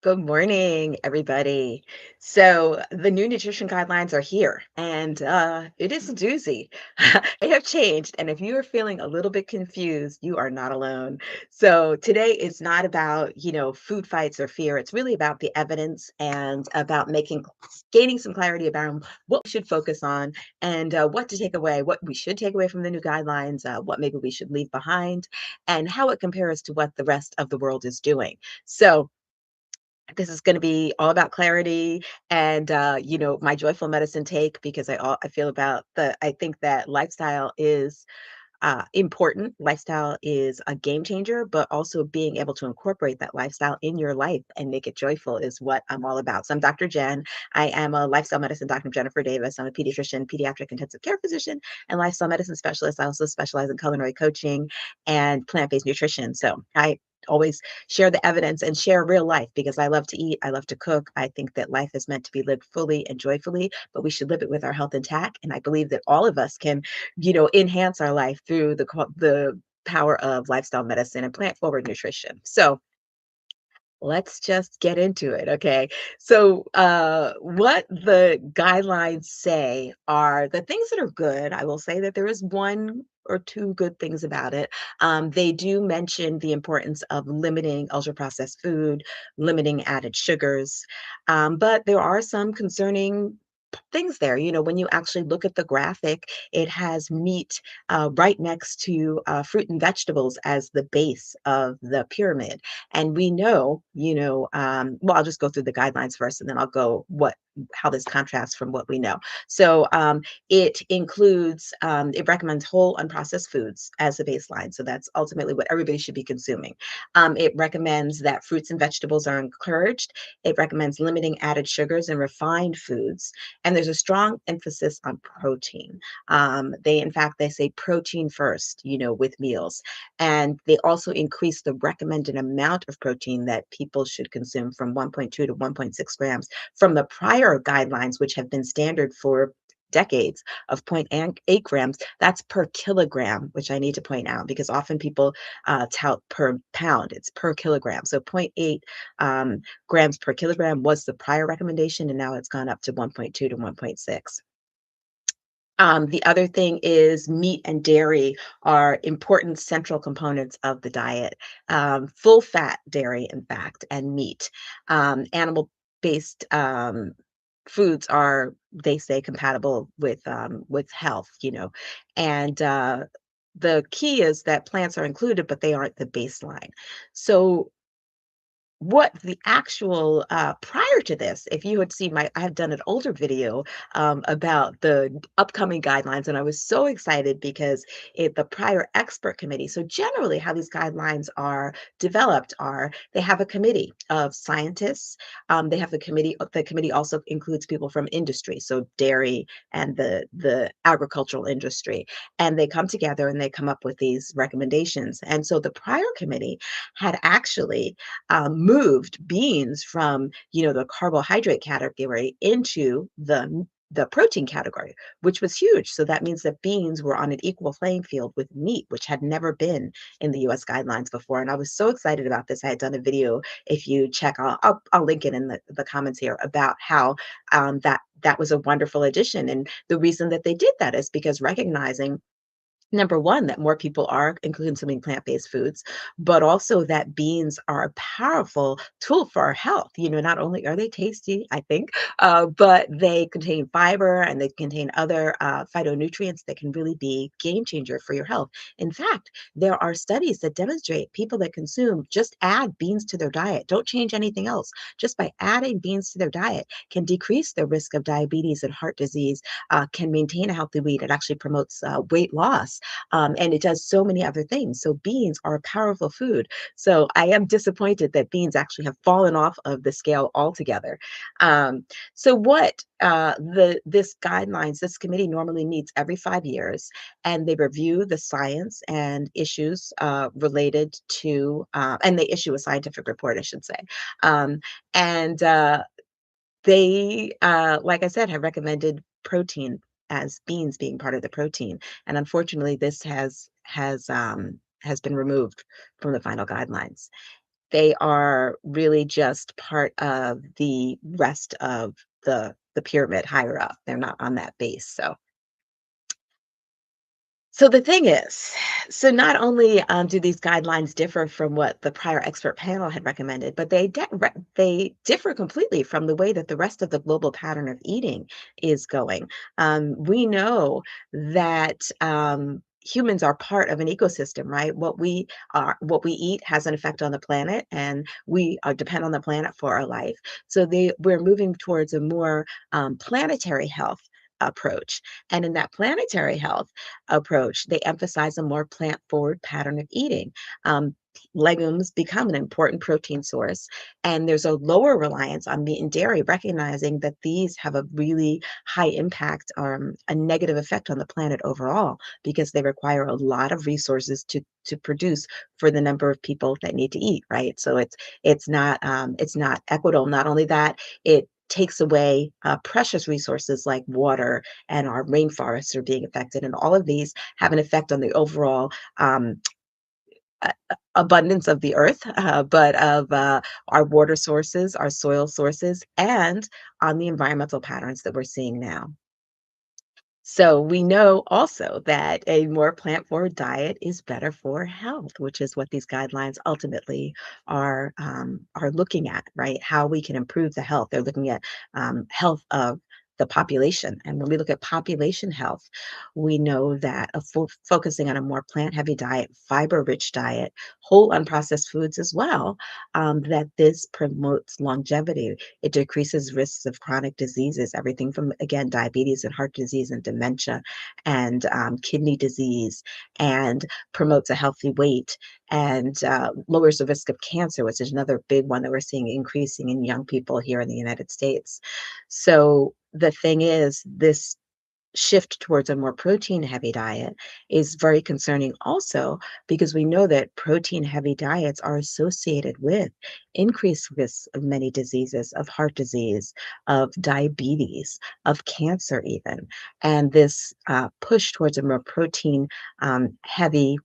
Good morning, everybody. So, the new nutrition guidelines are here, and it is a doozy. They have changed, and if you are feeling a little bit confused, you are not alone. So, today is not about, food fights or fear. It's really about the evidence and about gaining some clarity about what we should focus on and what to take away, what we should take away from the new guidelines, what maybe we should leave behind, and how it compares to what the rest of the world is doing. So, this is gonna be all about clarity and, my joyful medicine take because I feel about I think that lifestyle is, important. Lifestyle is a game changer, but also being able to incorporate that lifestyle in your life and make it joyful is what I'm all about. So I'm Dr. Jen. I am a lifestyle medicine Dr. Jennifer Davis. I'm a pediatrician, pediatric intensive care physician, and lifestyle medicine specialist. I also specialize in culinary coaching and plant-based nutrition. So I always share the evidence and share real life because I love to eat. I love to cook. I think that life is meant to be lived fully and joyfully, but we should live it with our health intact. And I believe that all of us can enhance our life through the power of lifestyle medicine and plant forward nutrition. So let's just get into it, okay? So, what the guidelines say are the things that are good. I will say that there is one or two good things about it. They do mention the importance of limiting ultra processed food, limiting added sugars, but there are some concerning things there. When you actually look at the graphic, it has meat right next to fruit and vegetables as the base of the pyramid. And we know, well, I'll just go through the guidelines first and then I'll go how this contrasts from what we know. So it recommends whole unprocessed foods as the baseline. So that's ultimately what everybody should be consuming. It recommends that fruits and vegetables are encouraged. It recommends limiting added sugars and refined foods. And there's a strong emphasis on protein. In fact, they say protein first, with meals. And they also increase the recommended amount of protein that people should consume from 1.2 to 1.6 grams from the prior guidelines, which have been standard for decades of zero point 0.8 grams. That's per kilogram, which I need to point out because often people tout per pound. It's per kilogram. So zero point 0.8 grams per kilogram was the prior recommendation, and now it's gone up to 1.2 to 1.6. The other thing is meat and dairy are important central components of the diet. Full fat dairy, in fact, and meat. Animal based foods are, they say, compatible with health, and the key is that plants are included, but they aren't the baseline. So what the actual prior to this, if you had seen I had done an older video about the upcoming guidelines, and I was so excited because the prior expert committee. So generally, how these guidelines are developed are they have a committee of scientists. They have the committee. The committee also includes people from industry, so dairy and the agricultural industry, and they come together and they come up with these recommendations. And so the prior committee had actually moved beans from the carbohydrate category into the protein category, which was huge. So that means that beans were on an equal playing field with meat, which had never been in the U.S. guidelines before. And I was so excited about this. I had done a video. If you check, I'll link it in the comments here about how that was a wonderful addition. And the reason that they did that is because recognizing number one, that more people are consuming plant-based foods, but also that beans are a powerful tool for our health. Not only are they tasty, I think, but they contain fiber and they contain other phytonutrients that can really be game changer for your health. In fact, there are studies that demonstrate people that just add beans to their diet, don't change anything else. Just by adding beans to their diet can decrease the risk of diabetes and heart disease, can maintain a healthy weight. It actually promotes weight loss, and it does so many other things. So beans are a powerful food. So I am disappointed that beans actually have fallen off of the scale altogether. Um, so what this committee normally meets every 5 years, and they review the science and issues related to, and they issue a scientific report, I should say. And They, like I said, have recommended protein as beans being part of the protein, and unfortunately, this has been removed from the final guidelines. They are really just part of the rest of the pyramid higher up. They're not on that base. So the thing is, so not only do these guidelines differ from what the prior expert panel had recommended, but they differ completely from the way that the rest of the global pattern of eating is going. We know that humans are part of an ecosystem, right? What we eat has an effect on the planet, and we are depend on the planet for our life. We're moving towards a more planetary health approach, and in that planetary health approach, they emphasize a more plant forward pattern of eating. Legumes become an important protein source, and there's a lower reliance on meat and dairy, recognizing that these have a really high impact, a negative effect on the planet overall, because they require a lot of resources to produce for the number of people that need to eat, right? So it's not equitable. Not only that, it takes away precious resources like water, and our rainforests are being affected. And all of these have an effect on the overall abundance of the earth, but of our water sources, our soil sources, and on the environmental patterns that we're seeing now. So we know also that a more plant-forward diet is better for health, which is what these guidelines ultimately are looking at, right? How we can improve the health. They're looking at health of the population, and when we look at population health, we know that focusing on a more plant-heavy diet, fiber-rich diet, whole unprocessed foods as well, that this promotes longevity. It decreases risks of chronic diseases, everything from, again, diabetes and heart disease and dementia and kidney disease, and promotes a healthy weight, and lowers the risk of cancer, which is another big one that we're seeing increasing in young people here in the United States. So the thing is, this shift towards a more protein heavy diet is very concerning also, because we know that protein heavy diets are associated with increased risks of many diseases, of heart disease, of diabetes, of cancer even. And this push towards a more protein heavy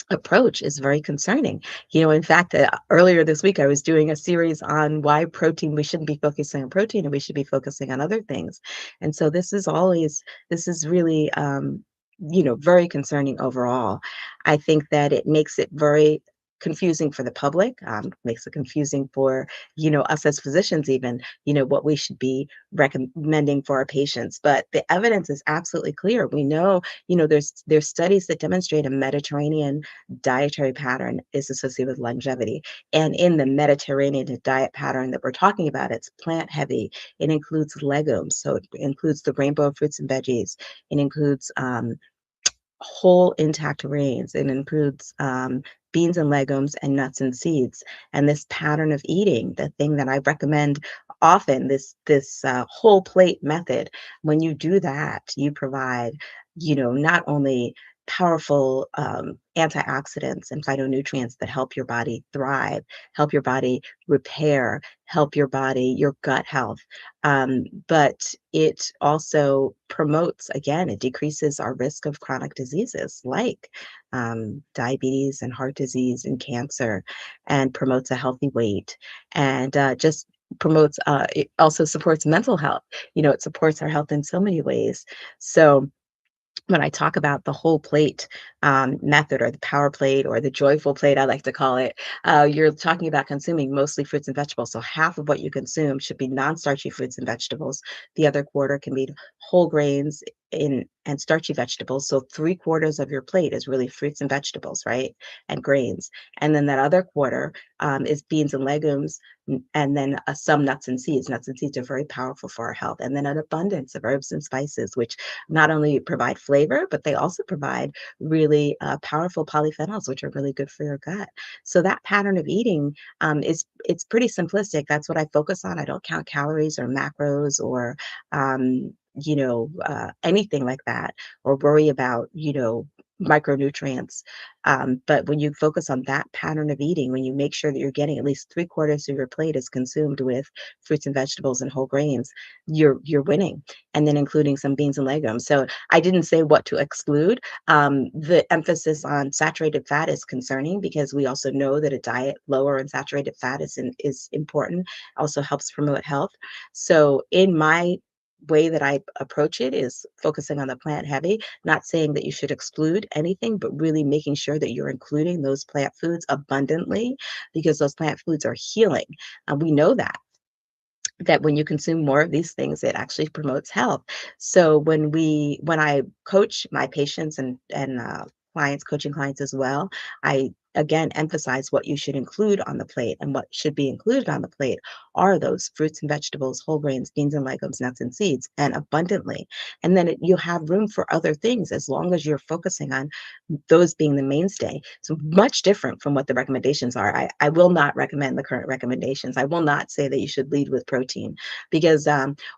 approach is very concerning. In fact, earlier this week, I was doing a series on why protein, we shouldn't be focusing on protein and we should be focusing on other things. And so this is really, very concerning overall. I think that it makes it very confusing for the public, makes it confusing for, us as physicians, even, what we should be recommending for our patients. But the evidence is absolutely clear. We know, there's studies that demonstrate a Mediterranean dietary pattern is associated with longevity. And in the Mediterranean diet pattern that we're talking about, it's plant heavy. It includes legumes, so it includes the rainbow of fruits and veggies. It includes whole intact grains. It includes beans and legumes and nuts and seeds. And this pattern of eating, the thing that I recommend often, this whole plate method, when you do that, you provide, not only powerful antioxidants and phytonutrients that help your body thrive, help your body repair, help your gut health, but it also promotes, again, it decreases our risk of chronic diseases like diabetes and heart disease and cancer, and promotes a healthy weight, and just promotes, it also supports mental health. It supports our health in so many ways. So when I talk about the whole plate method, or the power plate, or the joyful plate, I like to call it, you're talking about consuming mostly fruits and vegetables. So half of what you consume should be non-starchy fruits and vegetables. The other quarter can be whole grains and starchy vegetables. So three-quarters of your plate is really fruits and vegetables, right? And grains. And then that other quarter is beans and legumes, and then some nuts and seeds. Nuts and seeds are very powerful for our health. And then an abundance of herbs and spices, which not only provide flavor, but they also provide really powerful polyphenols, which are really good for your gut. So that pattern of eating it's pretty simplistic. That's what I focus on. I don't count calories or macros or anything like that, or worry about micronutrients. But when you focus on that pattern of eating, when you make sure that you're getting at least three-quarters of your plate is consumed with fruits and vegetables and whole grains, you're winning. And then including some beans and legumes. So I didn't say what to exclude. The emphasis on saturated fat is concerning because we also know that a diet lower in saturated fat is important. Also helps promote health. So in my way that I approach it is focusing on the plant heavy, not saying that you should exclude anything, but really making sure that you're including those plant foods abundantly because those plant foods are healing. And we know that when you consume more of these things, it actually promotes health. So when I coach my patients and clients, coaching clients as well, I again emphasize what you should include on the plate, and what should be included on the plate are those fruits and vegetables, whole grains, beans and legumes, nuts and seeds, and abundantly. And then you have room for other things as long as you're focusing on those being the mainstay. So much different from what the recommendations are. I will not recommend the current recommendations. I will not say that you should lead with protein because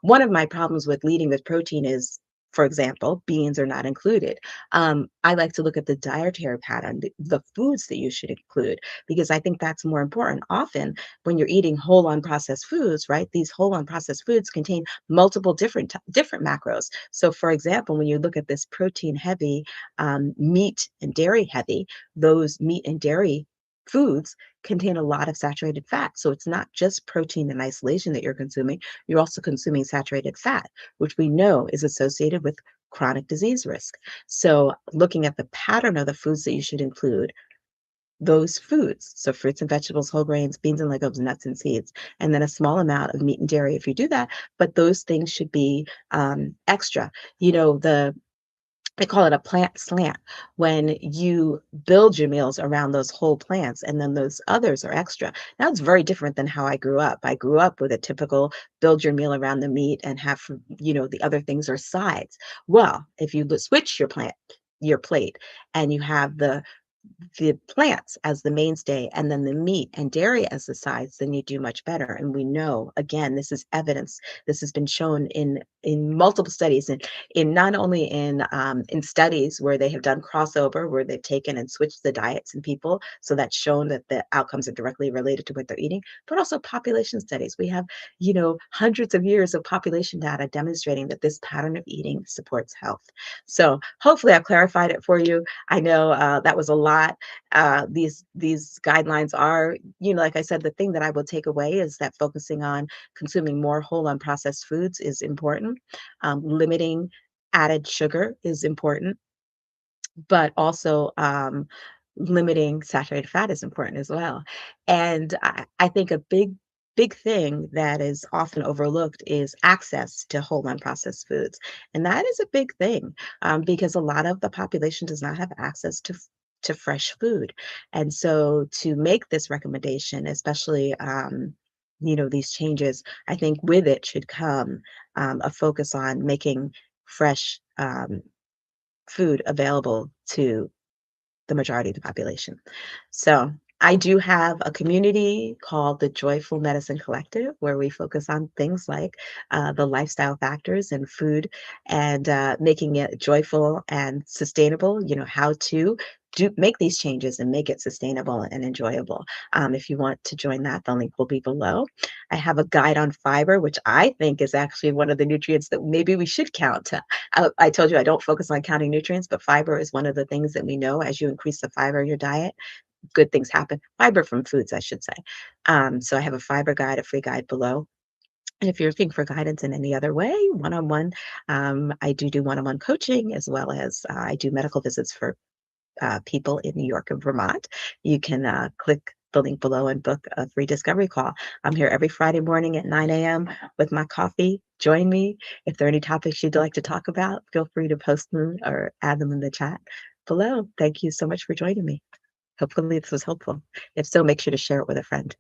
one of my problems with leading with protein is, for example, beans are not included. I like to look at the dietary pattern, the foods that you should include, because I think that's more important. Often, when you're eating whole unprocessed foods, right, these whole unprocessed foods contain multiple different macros. So, for example, when you look at this protein heavy meat and dairy heavy, those meat and dairy foods contain a lot of saturated fat. So it's not just protein in isolation that you're consuming, you're also consuming saturated fat, which we know is associated with chronic disease risk. So looking at the pattern of the foods that you should include, those foods, so fruits and vegetables, whole grains, beans and legumes, nuts and seeds, and then a small amount of meat and dairy if you do that, but those things should be extra. You know, they call it a plant slant when you build your meals around those whole plants and then those others are extra. Now it's very different than how I grew up. I grew up with a typical build your meal around the meat and have, the other things are sides. Well, if you switch your plate and you have the plants as the mainstay and then the meat and dairy as the sides, then you do much better. And we know, again, this is evidence. This has been shown in multiple studies, and in not only in studies where they have done crossover, where they've taken and switched the diets in people, so that's shown that the outcomes are directly related to what they're eating, but also population studies. We have, hundreds of years of population data demonstrating that this pattern of eating supports health. So hopefully I've clarified it for you. I know that was a lot. These guidelines are, like I said, the thing that I will take away is that focusing on consuming more whole unprocessed foods is important. Limiting added sugar is important, but also limiting saturated fat is important as well. And I think a big thing that is often overlooked is access to whole unprocessed foods. And that is a big thing because a lot of the population does not have access to fresh food. And so to make this recommendation, especially these changes, I think with it should come a focus on making fresh food available to the majority of the population. So I do have a community called the Joyful Medicine Collective, where we focus on things like the lifestyle factors in food and making it joyful and sustainable, how to make these changes and make it sustainable and enjoyable. If you want to join that, the link will be below. I have a guide on fiber, which I think is actually one of the nutrients that maybe we should count. I told you I don't focus on counting nutrients, but fiber is one of the things that we know as you increase the fiber in your diet, good things happen. Fiber from foods, I should say. So I have a fiber guide, a free guide below. And if you're looking for guidance in any other way, one-on-one, I do one-on-one coaching as well as I do medical visits for people in New York and Vermont. You can click the link below and book a free discovery call. I'm here every Friday morning at 9 a.m. with my coffee. Join me. If there are any topics you'd like to talk about, feel free to post them or add them in the chat below. Thank you so much for joining me. Hopefully this was helpful. If so, make sure to share it with a friend.